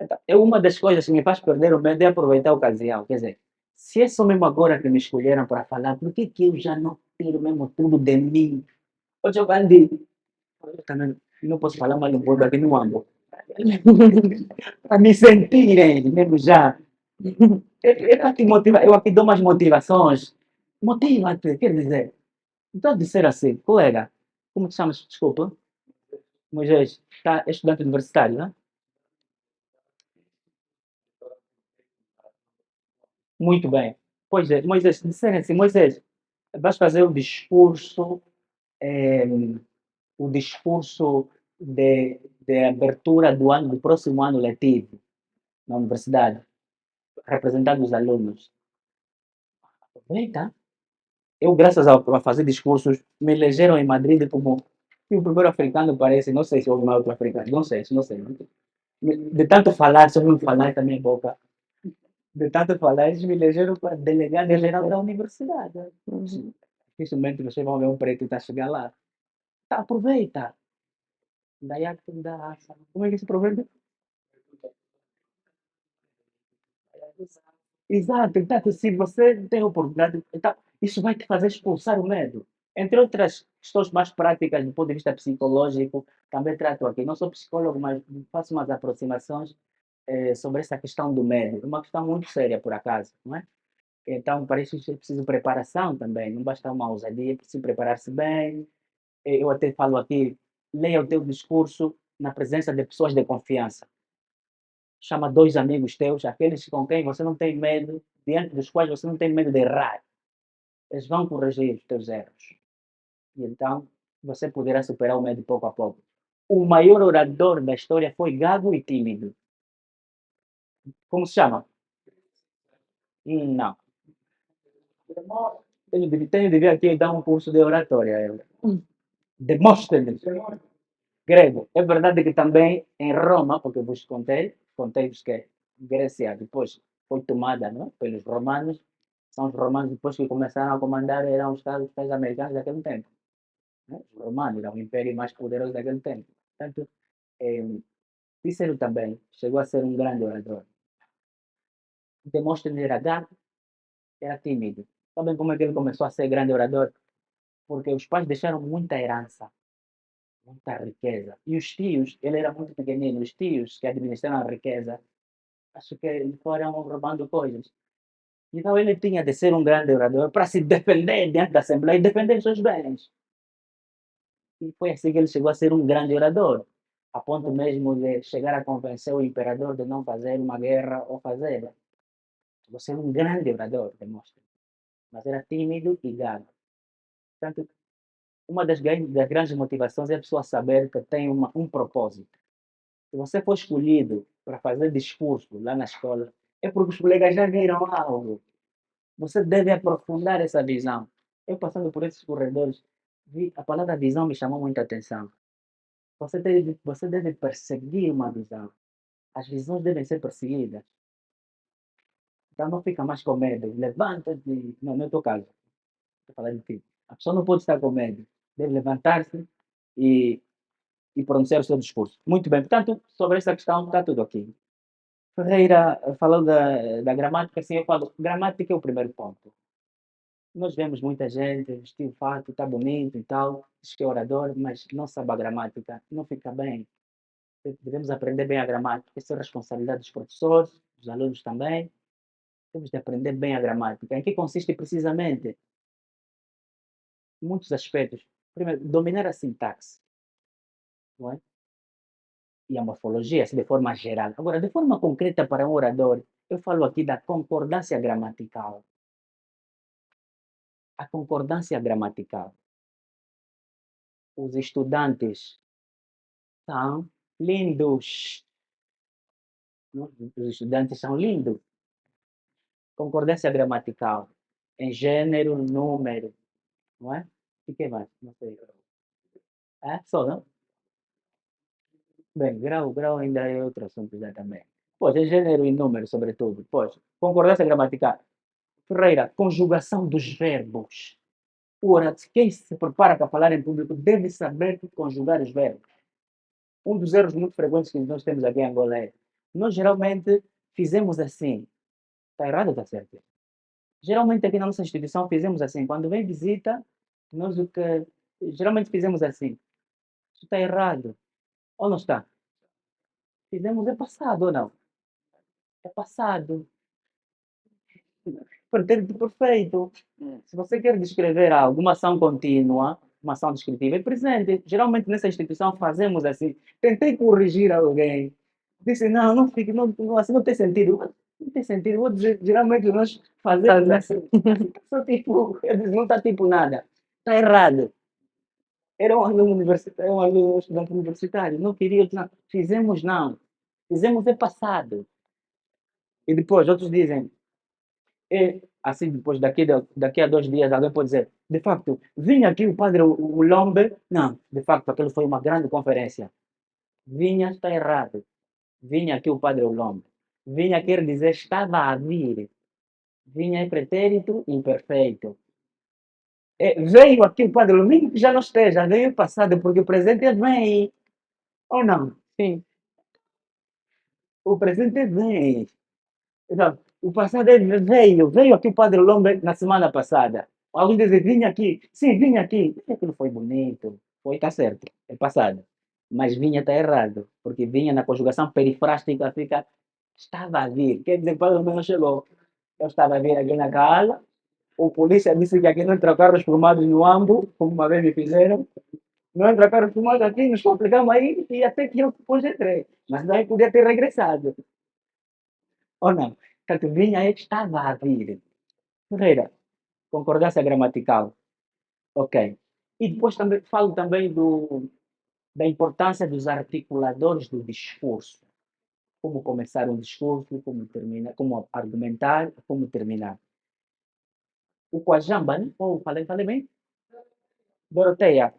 Então, uma das coisas que me faz perder o medo é aproveitar a ocasião. Quer dizer, se é só mesmo agora que me escolheram para falar, por que eu já não tiro mesmo tudo de mim? Hoje eu também não posso falar mal um pouco aqui no âmbito. Para me sentirem mesmo já. É para te motivar. Eu aqui dou umas motivações. Motiva-te, quer dizer. Então, dizer assim, colega, como te chamas? Desculpa. Moisés, é estudante universitário, não é? Muito bem. Pois é, Moisés, disserem assim, Moisés, vais fazer eh, o discurso de abertura do próximo ano letivo na universidade, representando os alunos. Aproveita. Eu, graças a fazer discursos, me elegeram em Madrid como o primeiro africano, parece, não sei se houve mais outro africano, não sei, não sei. De tanto falar, só me falar também boca. De tanto falar, eles me elegeram para delegado geral da universidade. Dificilmente vocês vão ver um preto e chegar lá. Tá, aproveita. Daí como é que se aproveita? Exato, então, se você tem a oportunidade, então, isso vai te fazer expulsar o medo. Entre outras questões mais práticas do ponto de vista psicológico, também trato aqui. Não sou psicólogo, mas faço umas aproximações sobre essa questão do medo. É uma questão muito séria, por acaso, não é? Então, para isso é preciso preparação também. Não basta uma ousadia, é preciso preparar-se bem. Eu até falo aqui, leia o teu discurso na presença de pessoas de confiança. Chama dois amigos teus, aqueles com quem você não tem medo, diante dos quais você não tem medo de errar. Eles vão corrigir os teus erros. E então você poderá superar o medo pouco a pouco. O maior orador da história foi gago e tímido. Como se chama? Não. Tenho de vir aqui dar um curso de oratória. Demóstenes. Grego. É verdade que também em Roma, porque eu vos contei-vos que Grécia depois foi tomada, não é, pelos romanos. São os romanos depois que começaram a comandar, eram os Estados americanos daquele tempo. Né? Os romanos eram o império mais poderoso daquele tempo. Portanto, Cícero também chegou a ser um grande orador. Demóstenes era gago, era tímido. Sabem como é que ele começou a ser grande orador? Porque os pais deixaram muita herança, muita riqueza. E os tios, ele era muito pequenino, os tios que administraram a riqueza, acho que foram roubando coisas. Então ele tinha de ser um grande orador para se defender diante da Assembleia e defender seus bens. E foi assim que ele chegou a ser um grande orador, a ponto mesmo de chegar a convencer o imperador de não fazer uma guerra ou fazer. Você é um grande orador, demonstra. Mas era tímido e gago. Portanto, uma das grandes motivações é a pessoa saber que tem um propósito. Se você for escolhido para fazer discurso lá na escola, é porque os colegas já viram algo. Você deve aprofundar essa visão. Eu passando por esses corredores, a palavra visão me chamou muita atenção. Você deve perseguir uma visão. As visões devem ser perseguidas. Então não fica mais com medo. Levanta-te. Não, não é o teu caso. Estou falando de ti. A pessoa não pode estar com medo. Deve levantar-se e, e pronunciar o seu discurso. Muito bem. Portanto, sobre essa questão está tudo aqui. Ferreira falou da gramática. Sim, eu falo. Gramática é o primeiro ponto. Nós vemos muita gente vestir o fato, está bonito e tal, diz que é orador, mas não sabe a gramática, não fica bem. Devemos aprender bem a gramática. Isso é responsabilidade dos professores, dos alunos também. Temos de aprender bem a gramática. Em que consiste precisamente? Muitos aspectos. Primeiro, dominar a sintaxe, não é? E a morfologia, assim, de forma geral. Agora, de forma concreta para um orador, eu falo aqui da concordância gramatical. A concordância gramatical. Os estudantes são lindos. Os estudantes são lindos. Concordância gramatical. Em gênero, número. Não é? E que mais? Não sei. É? Só, não? Bem, grau ainda é outro assunto já também. Pois, em gênero e número, sobretudo. Pois, concordância gramatical. Ferreira, conjugação dos verbos. Ora, quem se prepara para falar em público deve saber conjugar os verbos. Um dos erros muito frequentes que nós temos aqui em Angola é nós geralmente fizemos assim. Está errado ou está certo? Geralmente aqui na nossa instituição fizemos assim. Quando vem visita, nós o que geralmente fizemos assim. Isso está errado. Ou não está? Fizemos é passado ou não? É passado. Pretérito perfeito. Se você quer descrever alguma ação contínua, uma ação descritiva, é presente. Geralmente nessa instituição fazemos assim. Tentei corrigir alguém. Disse, não, não fique, não, assim não tem sentido. Não tem sentido. Vou dizer, geralmente nós fazemos assim. Só tipo, eu disse, não está tipo nada. Está errado. Era um aluno universitário, um aluno estudante universitário. Não queria, não. Fizemos não. Fizemos é passado. E depois outros dizem, e assim depois daqui a 2 dias alguém pode dizer, de facto, vinha aqui o padre Lombe, não, de facto aquilo foi uma grande conferência. Vinha está errado. Vinha aqui o padre Lombe. Vinha quer dizer estava a vir. Vinha é pretérito imperfeito. Veio aqui o padre Lombe, que já não esteja, veio passado, porque o presente vem. Ou não? Sim. O presente vem. Então, o passado veio aqui o Padre Lombe na semana passada. Alguém diz, vinha aqui. Sim, vinha aqui. Aquilo foi bonito. Foi, está certo. É passado. Mas vinha está errado. Porque vinha na conjugação perifrástica fica estava a vir. Quer dizer, o Padre Lombe não chegou. Eu estava a vir aqui na casa. O polícia disse que aqui não entra carros formados no AMBO, como uma vez me fizeram. Não entra carros formados aqui, nos complicamos aí e até que eu depois entrei. Mas daí podia ter regressado. Ou não? Portanto, vinha aí que estava a vir. Ferreira, concordância gramatical. Ok. E depois também falo também da importância dos articuladores do discurso. Como começar um discurso, como terminar, como argumentar, como terminar. O Quajamba, né? Oh, falei bem? Doroteia.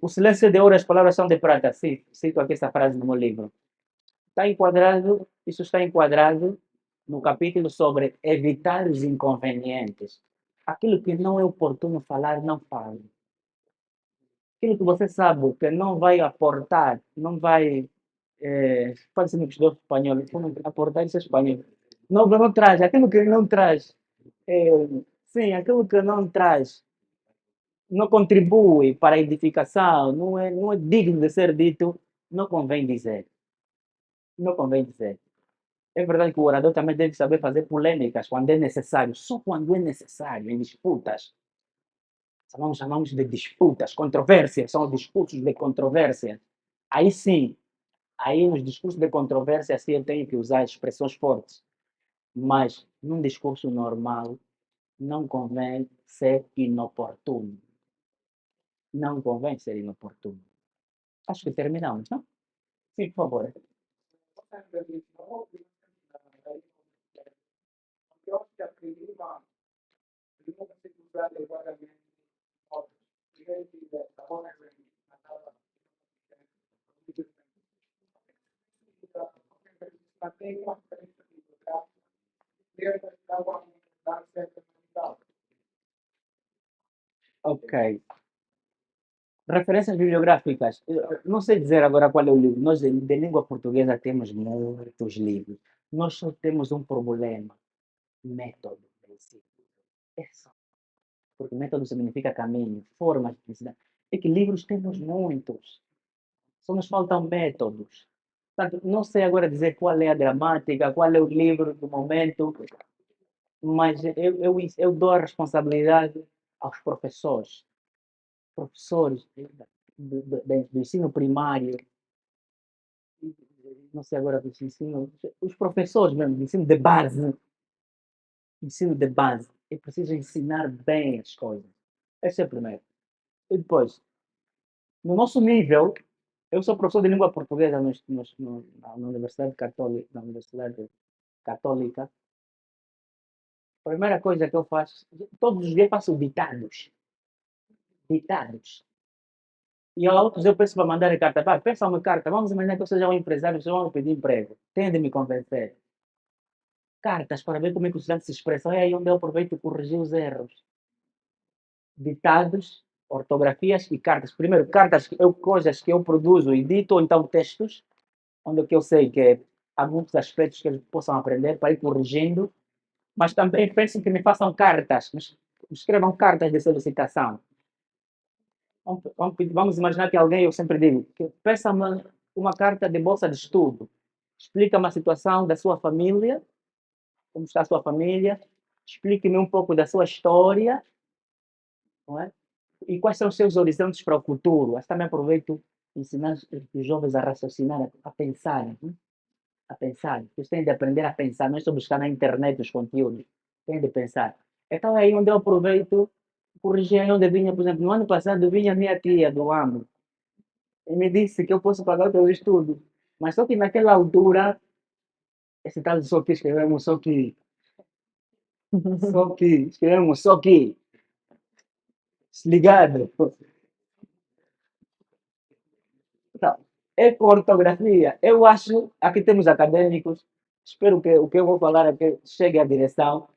O silêncio de ouro, as palavras são de prata. Sim, cito aqui essa frase no meu livro. Isso está enquadrado no capítulo sobre evitar os inconvenientes. Aquilo que não é oportuno falar, não fale. Aquilo que você sabe que não vai aportar, não vai. Pode ser no estudou espanhol, como aportar isso é espanhol. Não traz, aquilo que não traz. Sim, aquilo que não traz, não contribui para a edificação, não é digno de ser dito, não convém dizer. Não convém dizer. É verdade que o orador também deve saber fazer polêmicas quando é necessário, só quando é necessário, em disputas. Chamamos de disputas, controvérsias, são discursos de controvérsia. Aí sim, Aí, nos discursos de controvérsia, assim, eu tenho que usar expressões fortes. Mas, num discurso normal, não convém ser inoportuno. Não convém ser inoportuno. Acho que terminamos, não? Sim, por favor. Ok. Referências bibliográficas. Não sei dizer agora qual é o livro. Nós, de língua portuguesa, temos muitos livros. Nós só temos um problema: método de ensino. É só. Porque método significa caminho, formas de ensinar. É que livros temos muitos. Só nos faltam métodos. Portanto, não sei agora dizer qual é a gramática, qual é o livro do momento, mas eu dou a responsabilidade aos professores. Professores do ensino primário, não sei agora do ensino, os professores mesmo, do ensino de base, é preciso ensinar bem as coisas. Esse é o primeiro. E depois, no nosso nível, eu sou professor de língua portuguesa na Universidade Católica, A primeira coisa que eu faço, todos os dias faço ditados. Ditados. E a outros eu peço para mandar carta. Pá, peça uma carta. Vamos imaginar que eu seja um empresário, vocês vão pedir emprego. Tem de me convencer. Cartas para ver como é que o estudante se expressa. É aí onde eu aproveito e corrigir os erros. Ditados, ortografias e cartas. Primeiro, cartas, coisas que eu produzo e dito, ou então textos, onde eu sei que há muitos aspectos que eles possam aprender para ir corrigindo. Mas também peço que me façam cartas. Me escrevam cartas de solicitação. Vamos imaginar que alguém, eu sempre digo, que peça-me uma carta de bolsa de estudo. Explica-me a situação da sua família, como está a sua família, explique-me um pouco da sua história, não é? E quais são os seus horizontes para o futuro. Assim também aproveito ensinar os jovens a raciocinar, a pensar, a pensar. Eles têm de aprender a pensar, não é só buscar na internet os conteúdos, têm de pensar. Então é aí onde eu aproveito, corrigir aí onde vinha, por exemplo, no ano passado vinha minha tia do AMO, e me disse que eu posso pagar o teu estudo. Mas só que naquela altura, esse tal de só que escrevemos escrevemos só que, ligado. Então, é com ortografia. Eu acho, aqui temos acadêmicos, espero que o que eu vou falar aqui chegue à direção.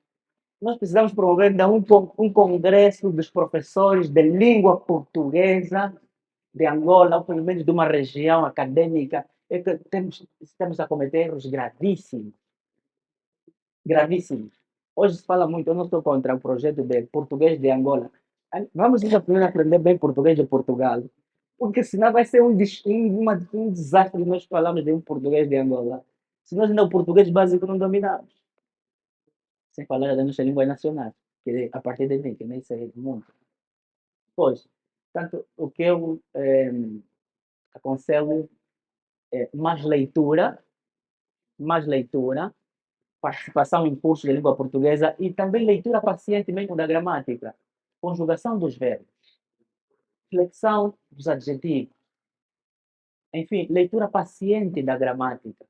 Nós precisamos promover um congresso dos professores de língua portuguesa de Angola, ou pelo menos de uma região acadêmica. É que estamos a cometer erros gravíssimos. Gravíssimos. Hoje se fala muito, eu não estou contra o projeto de português de Angola. Vamos primeiro aprender bem português de Portugal, porque senão vai ser um desastre nós falarmos de um português de Angola. Se nós ainda o português básico não dominamos, sem falar das nossas línguas nacionais, que a partir de mim, que nem sei muito. Pois, portanto, o que eu aconselho é mais leitura, participação em cursos de língua portuguesa e também leitura paciente mesmo da gramática, conjugação dos verbos, flexão dos adjetivos, enfim, leitura paciente da gramática.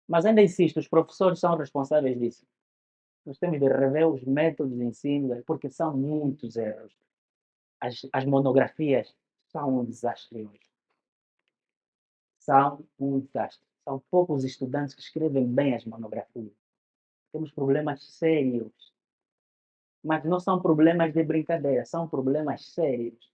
Mas ainda insisto, os professores são responsáveis disso. Nós temos de rever os métodos de ensino, porque são muitos erros. As monografias são um desastre hoje. São um desastre. São poucos estudantes que escrevem bem as monografias. Temos problemas sérios. Mas não são problemas de brincadeira, são problemas sérios.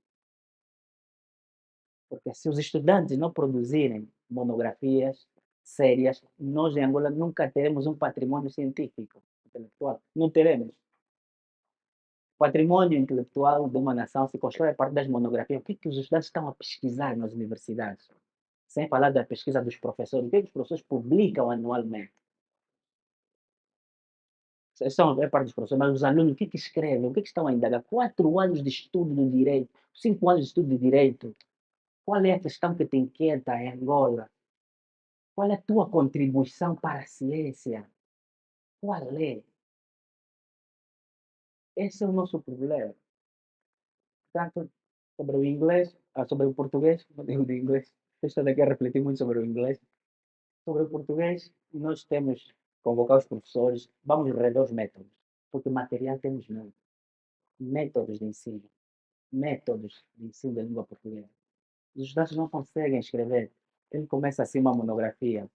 Porque se os estudantes não produzirem monografias sérias, nós em Angola nunca teremos um patrimônio científico intelectual. Não teremos. O patrimônio intelectual de uma nação se constrói a partir das monografias. O que os estudantes estão a pesquisar nas universidades? Sem falar da pesquisa dos professores. O que os professores publicam anualmente? São a parte dos professores, mas os alunos, o que escrevem? O que estão a indagar? 4 anos de estudo do direito, 5 anos de estudo de direito. Qual é a questão que te inquieta em Angola? Qual é a tua contribuição para a ciência? Qual é? Esse é o nosso problema. Portanto, sobre o inglês, sobre o português, não digo de inglês, estou daqui a refletir muito sobre o inglês. Sobre o português, nós temos que convocar os professores, vamos rever os métodos, porque material temos muito. Métodos de ensino. Métodos de ensino da língua portuguesa. Os estudantes não conseguem escrever. Ele começa assim uma monografia.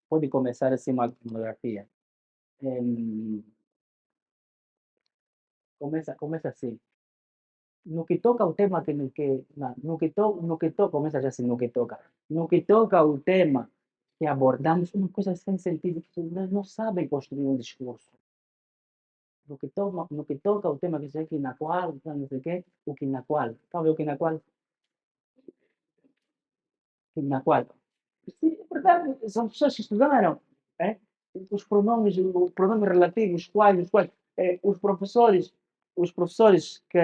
Pode começar assim uma monografia. Começa assim. No que toca ao tema começa já assim, no que toca. No que toca ao tema que abordamos, uma coisa sem sentido, que eles não sabem construir um discurso. No que toca ao tema que sei que na qual, não sei o quê, o que na qual. Sabe o que na qual? Que na qual. Sim, é verdade, são pessoas que estudaram. É? Os pronomes relativos, os quais, os professores que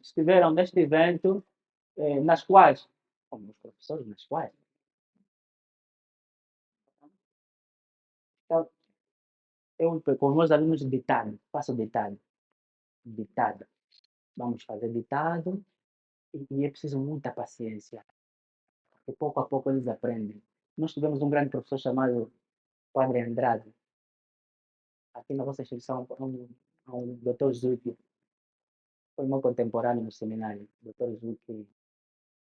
estiveram neste evento, nas quais, como os professores nas quais. Então, eu com os meus alunos ditado, faço ditado. Ditado. Vamos fazer ditado e é preciso muita paciência. E pouco a pouco eles aprendem. Nós tivemos um grande professor chamado Padre Andrade. Aqui na vossa instituição, um Dr. Zuki, foi meu contemporâneo no seminário. Dr. Zuki.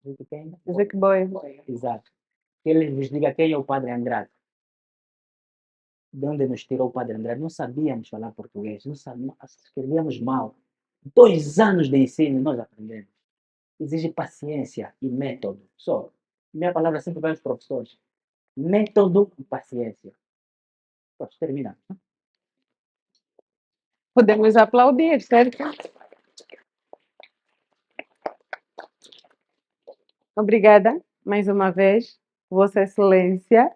Zuki quem? Zuki Boy. Exato. Que ele nos diga quem é o Padre Andrade. De onde nos tirou o Padre Andrade? Não sabíamos falar português, não sabíamos, escrevíamos mal. 2 anos de ensino nós aprendemos. Exige paciência e método. Só. Minha palavra sempre vai aos professores. Método e paciência. Posso terminar? Podemos aplaudir, certo? Obrigada, mais uma vez, Vossa Excelência,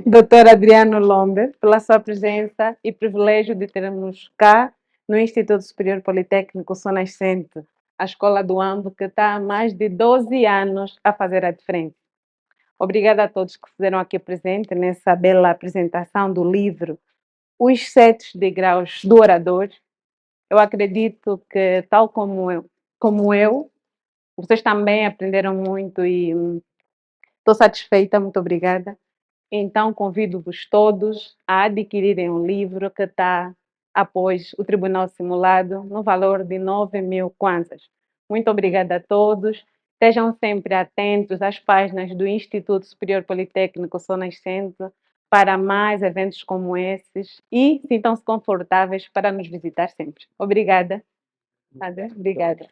Dr. Adriano Lombe, pela sua presença e privilégio de termos cá no Instituto Superior Politécnico Sou Nascente, a escola do AMBO, que está há mais de 12 anos a fazer a diferença. Obrigada a todos que estiveram aqui presentes nessa bela apresentação do livro Os 7 Degraus do Orador. Eu acredito que, tal como eu, vocês também aprenderam muito e estou satisfeita, muito obrigada. Então, convido-vos todos a adquirirem um livro que está após o Tribunal Simulado, no valor de 9.000 kwanzas. Muito obrigada a todos. Estejam sempre atentos às páginas do Instituto Superior Politécnico Sou Nascente para mais eventos como esses e sintam-se confortáveis para nos visitar sempre. Obrigada. Obrigada.